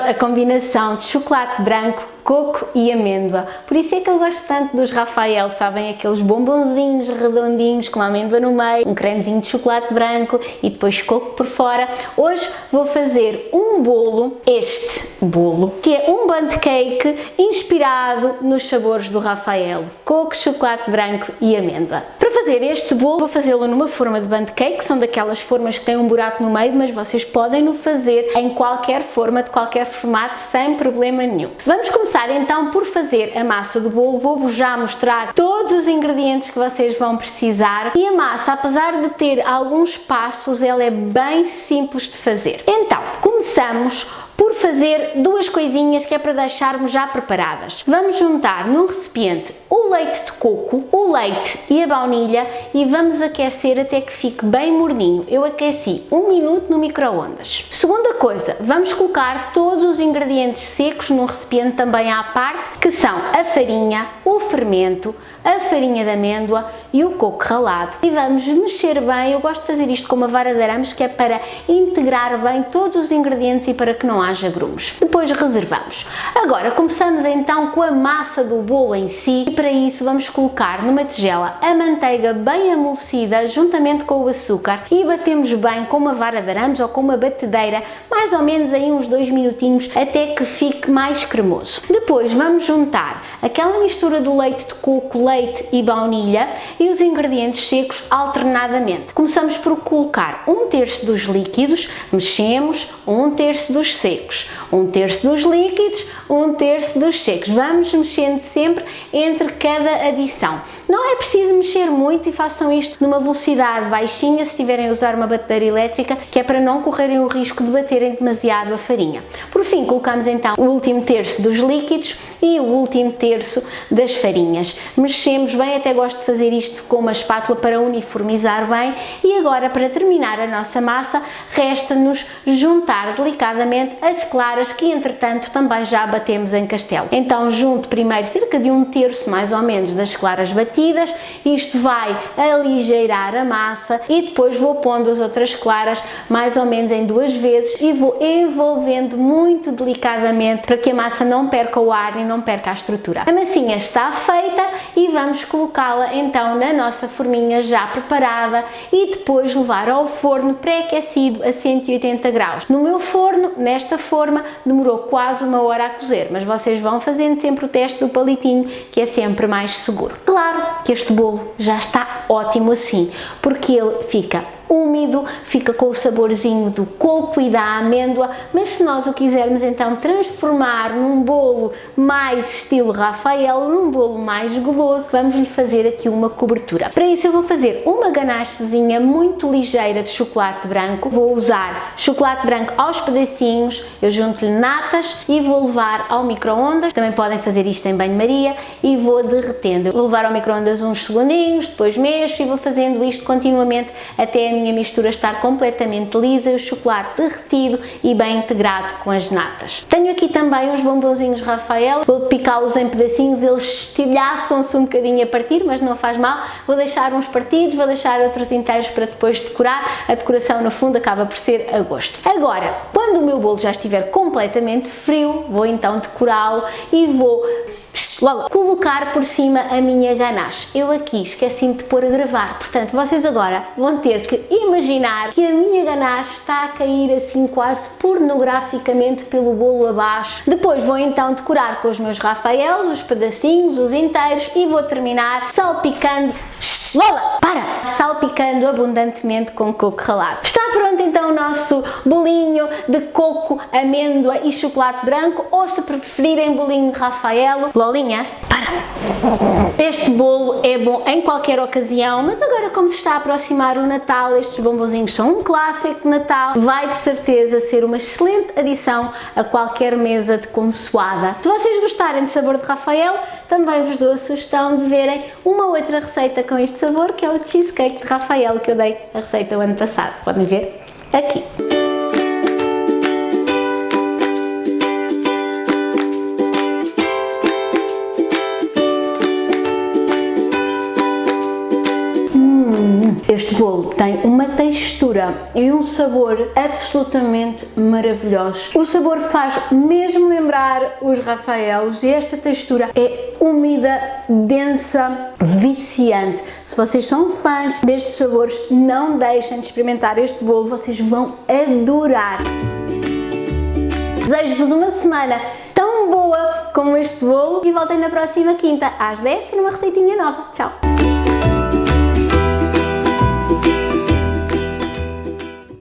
a combinação de chocolate branco, coco e amêndoa. Por isso é que eu gosto tanto dos Rafael, sabem? Aqueles bombonzinhos redondinhos com a amêndoa no meio, um cremezinho de chocolate branco e depois coco por fora. Hoje vou fazer um bolo, este bolo, que é um bundt cake inspirado nos sabores do Rafael, coco, chocolate branco e amêndoa. Para fazer este bolo, vou fazê-lo numa forma de bundt cake, são daquelas formas que têm um buraco no meio, mas vocês podem no fazer em qualquer forma, de qualquer formato, sem problema nenhum. Vamos começar então por fazer a massa do bolo. Vou-vos já mostrar todos os ingredientes que vocês vão precisar e a massa, apesar de ter alguns passos, ela é bem simples de fazer. Então, começamos por fazer duas coisinhas que é para deixarmos já preparadas. Vamos juntar num recipiente o leite de coco, o leite e a baunilha e vamos aquecer até que fique bem morninho. Eu aqueci 1 minuto no micro-ondas. Segunda coisa, vamos colocar todos os ingredientes secos num recipiente também à parte, que são a farinha, o fermento, a farinha de amêndoa e o coco ralado. E vamos mexer bem. Eu gosto de fazer isto com uma vara de arames, que é para integrar bem todos os ingredientes e para que não haja grumos. Depois reservamos. Agora começamos então com a massa do bolo em si e para isso vamos colocar numa tigela a manteiga bem amolecida juntamente com o açúcar e batemos bem com uma vara de arames ou com uma batedeira, mais ou menos aí uns 2 minutinhos até que fique mais cremoso. Depois vamos juntar aquela mistura do leite de coco, leite e baunilha e os ingredientes secos alternadamente. Começamos por colocar 1/3 dos líquidos, mexemos, 1/3 dos secos, 1/3 dos líquidos, 1/3 dos secos. Vamos mexendo sempre entre cada adição. Não é preciso mexer muito e façam isto numa velocidade baixinha se estiverem a usar uma batedeira elétrica, que é para não correrem o risco de baterem demasiado a farinha. Por fim, colocamos então o último terço dos líquidos e o último terço das farinhas. Mexemos bem, até gosto de fazer isto com uma espátula para uniformizar bem e agora, para terminar a nossa massa, resta-nos juntar delicadamente as claras que entretanto também já batemos em castelo. Então junto primeiro cerca de 1/3 mais ou menos das claras batidas, isto vai aligeirar a massa e depois vou pondo as outras claras mais ou menos em 2 vezes e vou envolvendo muito delicadamente para que a massa não perca o ar e não perca a estrutura. A massinha está feita e vamos colocá-la então na nossa forminha já preparada e depois levar ao forno pré-aquecido a 180 graus. No meu forno, nesta forma, demorou quase 1 hora a cozer, mas vocês vão fazendo sempre o teste do palitinho, que é sempre mais seguro. Claro que este bolo já está ótimo assim, porque ele fica úmido, fica com o saborzinho do coco e da amêndoa, mas se nós o quisermos então transformar num bolo mais estilo Rafael, num bolo mais goloso, vamos lhe fazer aqui uma cobertura. Para isso eu vou fazer uma ganachezinha muito ligeira de chocolate branco, vou usar chocolate branco aos pedacinhos, eu junto-lhe natas e vou levar ao micro-ondas, também podem fazer isto em banho-maria e vou derretendo. Vou levar ao micro-ondas uns segundinhos, depois mexo e vou fazendo isto continuamente até a minha mistura estar completamente lisa e o chocolate derretido e bem integrado com as natas. Tenho aqui também uns bombonzinhos Rafael, vou picá-los em pedacinhos, eles estilhaçam-se um bocadinho a partir, mas não faz mal. Vou deixar uns partidos, vou deixar outros inteiros para depois decorar. A decoração no fundo acaba por ser a gosto. Agora, quando o meu bolo já estiver completamente frio, vou então decorá-lo e vou colocar por cima a minha ganache. Eu aqui esqueci-me de pôr a gravar, portanto vocês agora vão ter que imaginar que a minha ganache está a cair assim quase pornograficamente pelo bolo abaixo. Depois vou então decorar com os meus Rafaels, os pedacinhos, os inteiros e vou terminar salpicando. Lola, para! Salpicando abundantemente com coco ralado. Está pronto então o nosso bolinho de coco, amêndoa e chocolate branco, ou se preferirem bolinho Rafaelo. Lolinha, para! Este bolo é bom em qualquer ocasião, mas agora como se está a aproximar o Natal, estes bombonzinhos são um clássico de Natal, vai de certeza ser uma excelente adição a qualquer mesa de consoada. Se vocês gostarem de sabor de Rafael, também vos dou a sugestão de verem uma outra receita com este sabor, que é o cheesecake de Rafael, que eu dei a receita o ano passado. Podem ver aqui. Este bolo tem uma textura e um sabor absolutamente maravilhosos. O sabor faz mesmo lembrar os Rafaelos e esta textura é úmida, densa, viciante. Se vocês são fãs destes sabores, não deixem de experimentar este bolo, vocês vão adorar. Desejo-vos uma semana tão boa como este bolo e voltem na próxima quinta às 10 para uma receitinha nova. Tchau!